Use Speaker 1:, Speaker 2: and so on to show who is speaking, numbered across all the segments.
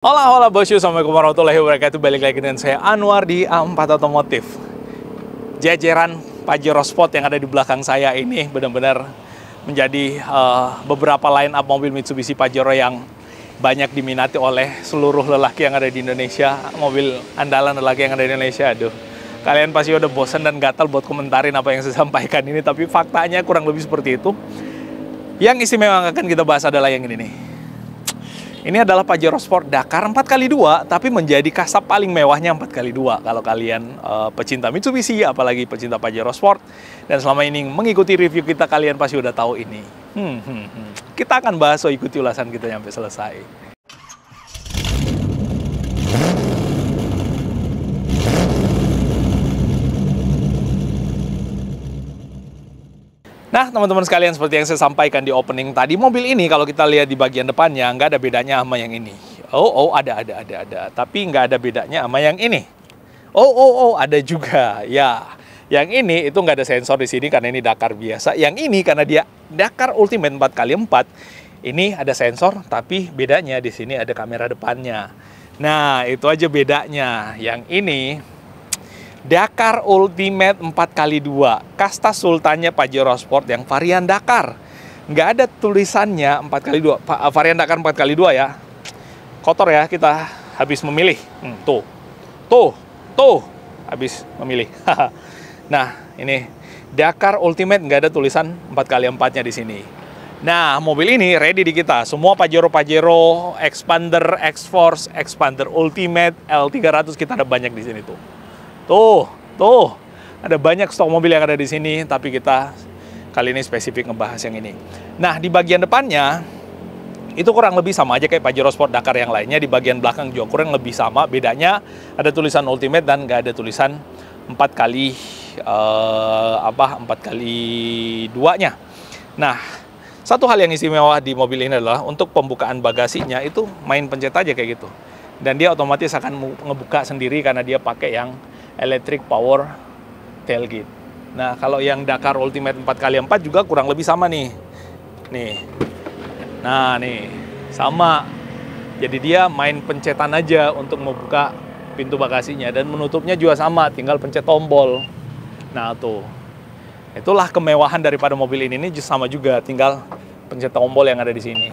Speaker 1: Hola, hola bosku, assalamualaikum warahmatullahi wabarakatuh. Balik lagi dengan saya Anwar di A4 Otomotif. Jajaran Pajero Sport yang ada di belakang saya ini benar-benar menjadi beberapa line up mobil Mitsubishi Pajero yang banyak diminati oleh seluruh lelaki yang ada di Indonesia. Mobil andalan lelaki yang ada di Indonesia. Aduh, kalian pasti udah bosan dan gatal buat komentarin apa yang saya sampaikan ini, tapi faktanya kurang lebih seperti itu. Yang istimewa yang akan kita bahas adalah yang ini nih. Ini adalah Pajero Sport Dakar 4x2, tapi menjadi kasab paling mewahnya 4x2. Kalau kalian pecinta Mitsubishi, apalagi pecinta Pajero Sport, dan selama ini mengikuti review kita, kalian pasti udah tahu ini. Kita akan bahas, so ikuti ulasan kita sampai selesai. Nah, teman-teman sekalian, seperti yang saya sampaikan di opening tadi, mobil ini kalau kita lihat di bagian depannya, nggak ada bedanya sama yang ini. Ada. Tapi nggak ada bedanya sama yang ini. Ada juga. Ya, yang ini itu nggak ada sensor di sini karena ini Dakar biasa. Yang ini karena dia Dakar Ultimate 4x4, ini ada sensor, tapi bedanya di sini ada kamera depannya. Nah, itu aja bedanya. Yang ini Dakar Ultimate 4x2, kasta sultannya Pajero Sport yang varian Dakar. Nggak ada tulisannya 4x2, varian Dakar 4x2 ya. Kotor ya, kita habis memilih. Tuh, habis memilih. Nah, ini Dakar Ultimate nggak ada tulisan 4x4-nya di sini. Nah, mobil ini ready di kita. Semua Pajero, Expander, X-Force, Expander Ultimate, L300 kita ada banyak di sini tuh. Tuh, ada banyak stok mobil yang ada di sini, tapi kita kali ini spesifik ngebahas yang ini. Nah, di bagian depannya, itu kurang lebih sama aja kayak Pajero Sport Dakar yang lainnya. Di bagian belakang juga kurang lebih sama, bedanya ada tulisan Ultimate dan nggak ada tulisan 4x2-nya. Nah, satu hal yang istimewa di mobil ini adalah untuk pembukaan bagasinya itu main pencet aja kayak gitu. Dan dia otomatis akan ngebuka sendiri karena dia pakai yang electric power tailgate. Nah, kalau yang Dakar Ultimate 4x4 juga kurang lebih sama nih. Nah, sama. Jadi dia main pencetan aja untuk membuka pintu bagasinya, dan menutupnya juga sama, tinggal pencet tombol. Nah, tuh. Itulah kemewahan daripada mobil ini sama juga, tinggal pencet tombol yang ada di sini.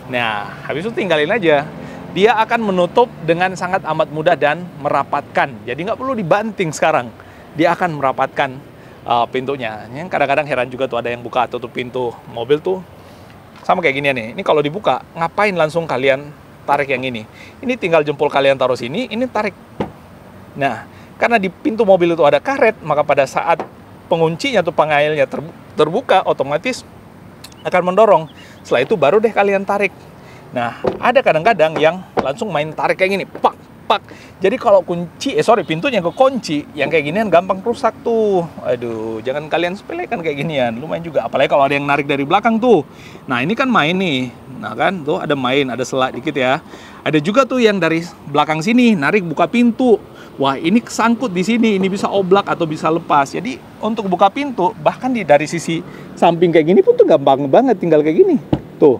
Speaker 1: Nah, habis itu tinggalin aja. Dia akan menutup dengan sangat amat mudah dan merapatkan. Jadi nggak perlu dibanting sekarang. Dia akan merapatkan pintunya. Yang kadang-kadang heran juga tuh, ada yang buka tutup pintu mobil tuh sama kayak gini nih. Ini kalau dibuka, ngapain langsung kalian tarik yang ini? Ini tinggal jempol kalian taruh sini, ini tarik. Nah, karena di pintu mobil itu ada karet, maka pada saat penguncinya tuh pengailnya terbuka, otomatis akan mendorong. Setelah itu baru deh kalian tarik. Nah, ada kadang-kadang yang langsung main tarik kayak gini, pak. Jadi kalau pintunya kekunci, yang kayak ginian gampang rusak tuh. Aduh, jangan kalian sepelekan kayak ginian. Lumayan juga, apalagi kalau ada yang narik dari belakang tuh. Nah, ini kan main nih. Nah kan, tuh ada main, ada selak dikit ya. Ada juga tuh yang dari belakang sini, narik buka pintu. Wah, ini kesangkut di sini, ini bisa oblak atau bisa lepas. Jadi, untuk buka pintu, bahkan dari sisi samping kayak gini pun tuh gampang banget, tinggal kayak gini. Tuh.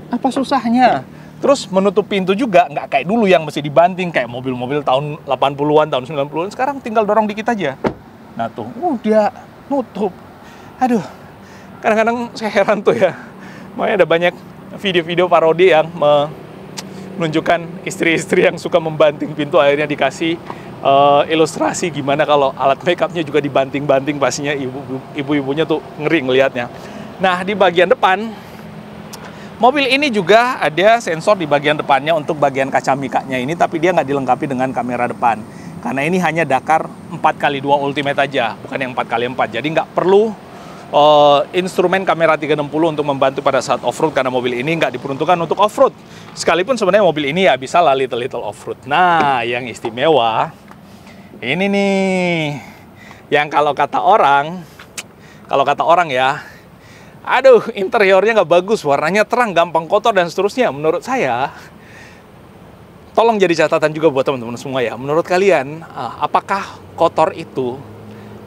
Speaker 1: Apa susahnya? Terus menutup pintu juga nggak kayak dulu yang mesti dibanting kayak mobil-mobil tahun 80-an, tahun 90-an. Sekarang tinggal dorong dikit aja. Nah tuh, udah nutup. Aduh, kadang-kadang saya heran tuh ya. Makanya ada banyak video-video parodi yang menunjukkan istri-istri yang suka membanting pintu, akhirnya dikasih ilustrasi gimana kalau alat makeupnya juga dibanting-banting, pastinya ibu-ibunya tuh ngeri ngelihatnya. Nah, di bagian depan, mobil ini juga ada sensor di bagian depannya untuk bagian kaca mikanya ini, tapi dia nggak dilengkapi dengan kamera depan. Karena ini hanya Dakar 4x2 Ultimate aja, bukan yang 4x4. Jadi nggak perlu instrumen kamera 360 untuk membantu pada saat off-road, karena mobil ini nggak diperuntukkan untuk off-road. Sekalipun sebenarnya mobil ini ya bisa lah little off-road. Nah, yang istimewa, ini nih, yang kalau kata orang ya, aduh, interiornya nggak bagus, warnanya terang, gampang kotor, dan seterusnya. Menurut saya, tolong jadi catatan juga buat teman-teman semua ya. Menurut kalian, apakah kotor itu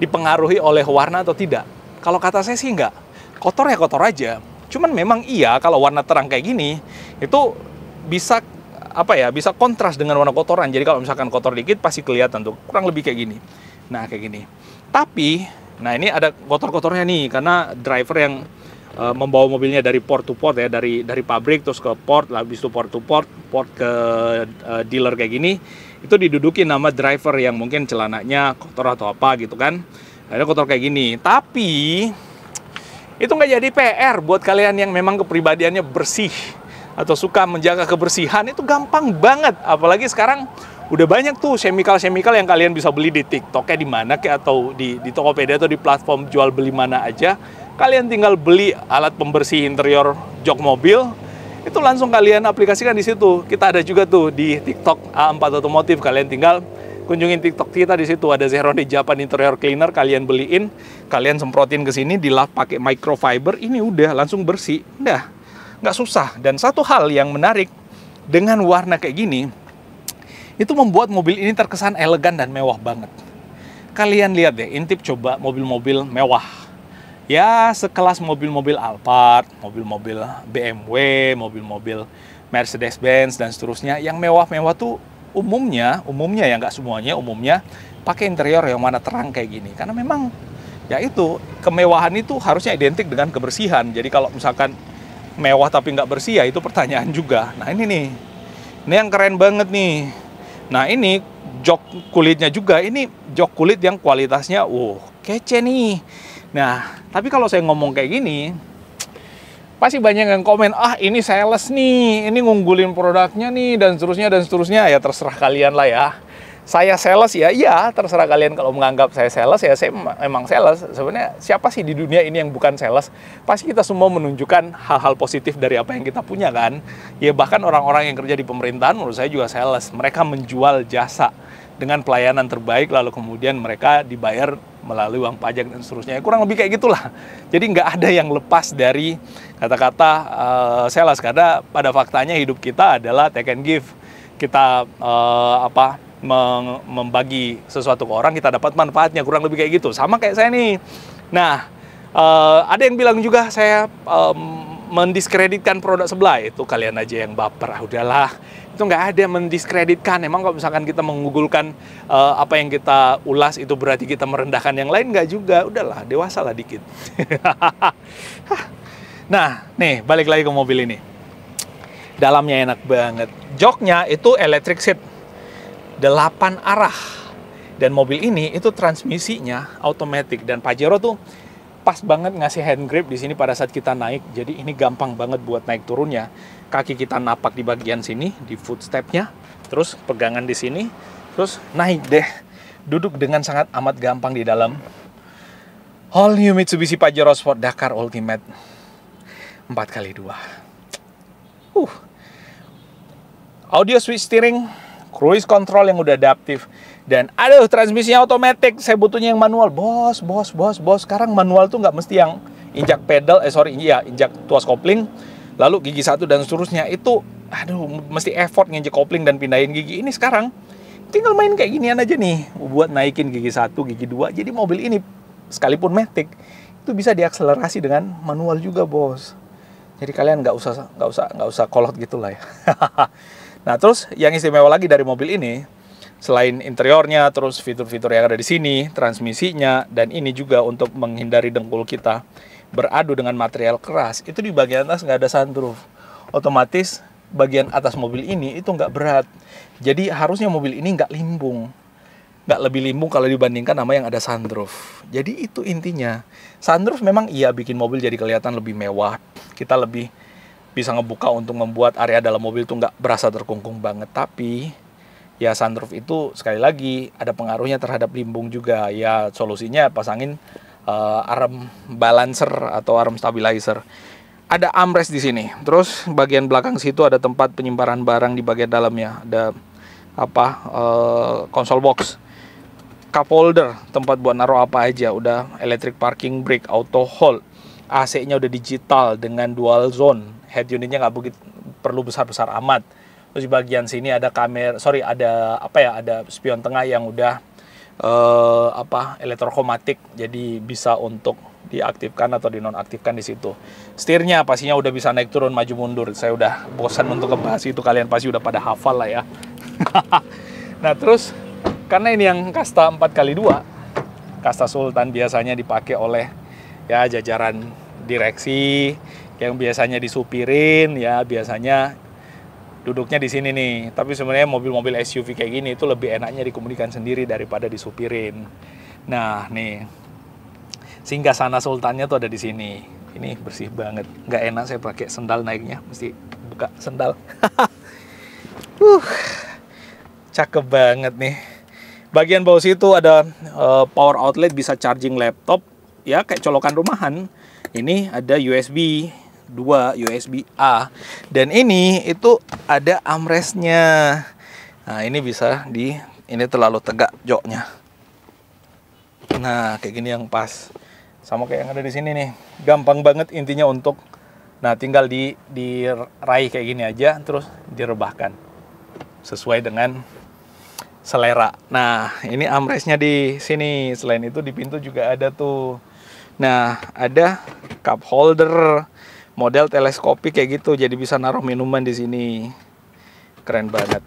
Speaker 1: dipengaruhi oleh warna atau tidak? Kalau kata saya sih nggak. Kotor ya kotor aja. Cuman memang iya, kalau warna terang kayak gini, itu bisa apa ya, bisa kontras dengan warna kotoran. Jadi kalau misalkan kotor dikit pasti kelihatan tuh, kurang lebih kayak gini. Nah, kayak gini. Tapi, nah ini ada kotor-kotornya nih, karena driver yang membawa mobilnya dari port to port ya, dari pabrik terus ke port, habis itu port to port, port ke dealer kayak gini, itu didudukin nama driver yang mungkin celananya kotor atau apa gitu kan. Ada kotor kayak gini. Tapi itu nggak jadi PR buat kalian yang memang kepribadiannya bersih atau suka menjaga kebersihan. Itu gampang banget. Apalagi sekarang udah banyak tuh chemical yang kalian bisa beli di TikTok-nya di mana kayak, atau di Tokopedia atau di platform jual beli mana aja. Kalian tinggal beli alat pembersih interior jok mobil, itu langsung kalian aplikasikan di situ. Kita ada juga tuh di TikTok A4 Otomotif. Kalian tinggal kunjungin TikTok kita, di situ ada Zerondi Japan Interior Cleaner, kalian beliin, kalian semprotin ke sini, dilap pakai microfiber, ini udah langsung bersih. Udah, nggak susah. Dan satu hal yang menarik, dengan warna kayak gini, itu membuat mobil ini terkesan elegan dan mewah banget. Kalian lihat deh, intip coba mobil-mobil mewah. Ya, sekelas mobil-mobil Alphard, mobil-mobil BMW, mobil-mobil Mercedes-Benz, dan seterusnya. Yang mewah-mewah tuh umumnya ya, nggak semuanya, umumnya pakai interior yang warna terang kayak gini. Karena memang, ya itu, kemewahan itu harusnya identik dengan kebersihan. Jadi kalau misalkan mewah tapi nggak bersih, ya itu pertanyaan juga. Nah ini nih, ini yang keren banget nih. Nah ini jok kulitnya juga, ini jok kulit yang kualitasnya, kece nih. Nah, tapi kalau saya ngomong kayak gini, pasti banyak yang komen, ini sales nih, ini ngunggulin produknya nih, dan seterusnya. Ya terserah kalian lah ya. Saya sales ya, iya terserah kalian kalau menganggap saya sales, ya saya memang sales. Sebenarnya siapa sih di dunia ini yang bukan sales? Pasti kita semua menunjukkan hal-hal positif dari apa yang kita punya kan. Ya bahkan orang-orang yang kerja di pemerintahan menurut saya juga sales. Mereka menjual jasa dengan pelayanan terbaik, lalu kemudian mereka dibayar melalui uang pajak dan seterusnya. Kurang lebih kayak gitulah. Jadi nggak ada yang lepas dari kata-kata sales, karena pada faktanya hidup kita adalah take and give. Kita membagi sesuatu ke orang, kita dapat manfaatnya, kurang lebih kayak gitu. Sama kayak saya nih. Nah, ada yang bilang juga saya mendiskreditkan produk sebelah. Itu kalian aja yang baper. Udahlah, itu nggak ada mendiskreditkan. Emang kalau misalkan kita menggugulkan apa yang kita ulas, itu berarti kita merendahkan yang lain? Nggak juga. Udahlah, dewasa lah dikit. Nah, nih balik lagi ke mobil ini. Dalamnya enak banget. Joknya itu electric seat, 8 arah. Dan mobil ini itu transmisinya automatic, dan Pajero tuh pas banget ngasih hand grip di sini pada saat kita naik. Jadi ini gampang banget buat naik turunnya. Kaki kita napak di bagian sini, di footstepnya, terus pegangan di sini, terus naik deh. Duduk dengan sangat amat gampang di dalam. All new Mitsubishi Pajero Sport Dakar Ultimate 4x2. Audio switch steering, cruise control yang udah adaptif, dan aduh, transmisinya otomatis. Saya butuhnya yang manual, bos. Sekarang manual tuh nggak mesti yang injak pedal, injak tuas kopling, lalu gigi 1 dan seterusnya. Itu, aduh, mesti effort nginjek kopling dan pindahin gigi. Ini sekarang tinggal main kayak ginian aja nih, buat naikin gigi 1, gigi 2. Jadi mobil ini, sekalipun matic, itu bisa diakselerasi dengan manual juga, bos. Jadi kalian nggak usah kolot gitulah ya. Nah, terus yang istimewa lagi dari mobil ini, selain interiornya, terus fitur-fitur yang ada di sini, transmisinya, dan ini juga untuk menghindari dengkul kita beradu dengan material keras, itu di bagian atas nggak ada sunroof. Otomatis bagian atas mobil ini itu nggak berat. Jadi harusnya mobil ini nggak limbung. Nggak lebih limbung kalau dibandingkan sama yang ada sunroof. Jadi itu intinya. Sunroof memang iya bikin mobil jadi kelihatan lebih mewah. Kita lebih bisa ngebuka untuk membuat area dalam mobil itu nggak berasa terkungkung banget. Tapi ya sunroof itu sekali lagi ada pengaruhnya terhadap limbung juga. Ya solusinya pasangin arm balancer atau arm stabilizer. Ada armrest di sini. Terus bagian belakang situ ada tempat penyimpanan barang di bagian dalamnya. Ada console box, cup holder, tempat buat naruh apa aja. Udah electric parking brake, auto hold. AC-nya udah digital dengan dual zone. Head unitnya nggak begitu perlu besar-besar amat. Terus di bagian sini ada ada spion tengah yang udah elektrokromatik, jadi bisa untuk diaktifkan atau dinonaktifkan di situ. Setirnya pastinya udah bisa naik turun maju mundur. Saya udah bosan untuk ngebahas itu, kalian pasti udah pada hafal lah ya. Nah terus karena ini yang kasta 4x2, kasta Sultan biasanya dipakai oleh ya jajaran direksi yang biasanya disupirin, ya biasanya duduknya di sini nih. Tapi sebenarnya mobil-mobil SUV kayak gini itu lebih enaknya dikemudikan sendiri daripada disupirin. Nah nih, singgasana Sultannya tuh ada di sini. Ini bersih banget. Nggak enak saya pakai sendal naiknya, mesti buka sendal. Cakep banget nih. Bagian bawah situ ada power outlet, bisa charging laptop, ya kayak colokan rumahan. Ini ada USB 2, USB A. Dan ini itu ada armrestnya. Nah ini bisa ini terlalu tegak joknya. Nah kayak gini yang pas. Sama kayak yang ada di sini nih. Gampang banget intinya untuk, nah tinggal diraih kayak gini aja, terus direbahkan sesuai dengan selera. Nah ini armrestnya di sini. Selain itu di pintu juga ada tuh. Nah ada cup holder model teleskopik kayak gitu, jadi bisa naruh minuman di sini. Keren banget.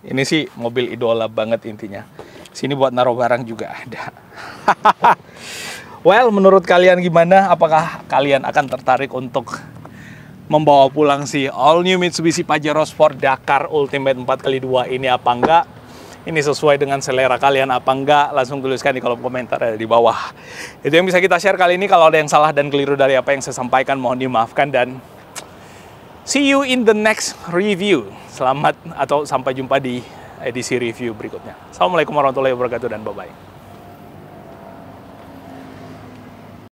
Speaker 1: Ini sih mobil idola banget intinya. Sini buat naruh barang juga ada. Well, menurut kalian gimana? Apakah kalian akan tertarik untuk membawa pulang si all new Mitsubishi Pajero Sport Dakar Ultimate 4x2 ini apa enggak? Ini sesuai dengan selera kalian apa enggak? Langsung tuliskan di kolom komentar di bawah. Itu yang bisa kita share kali ini. Kalau ada yang salah dan keliru dari apa yang saya sampaikan, mohon dimaafkan, dan see you in the next review. Selamat atau sampai jumpa di edisi review berikutnya. Assalamualaikum warahmatullahi wabarakatuh dan bye-bye.